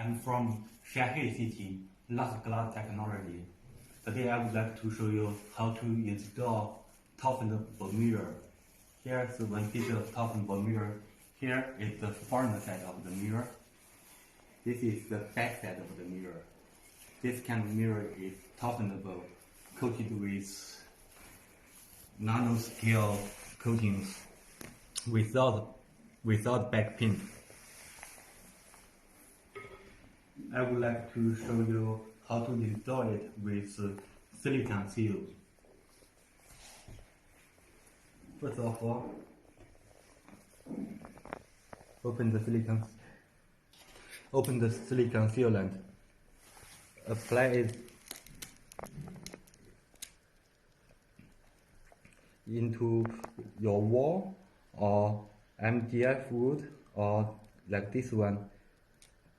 I'm from Shanghai City, Glass Technology. Today I would like to show you how to install Temperable Mirror. Here's one piece of Temperable Mirror. Here is the front side of the mirror. This is the back side of the mirror. This kind of mirror is Temperable, coated with nanoscale coatings without back paint. I would like to show you how to install it with silicone seal. First of all, open the silicone sealant. Apply it into your wall or MDF wood or like this one.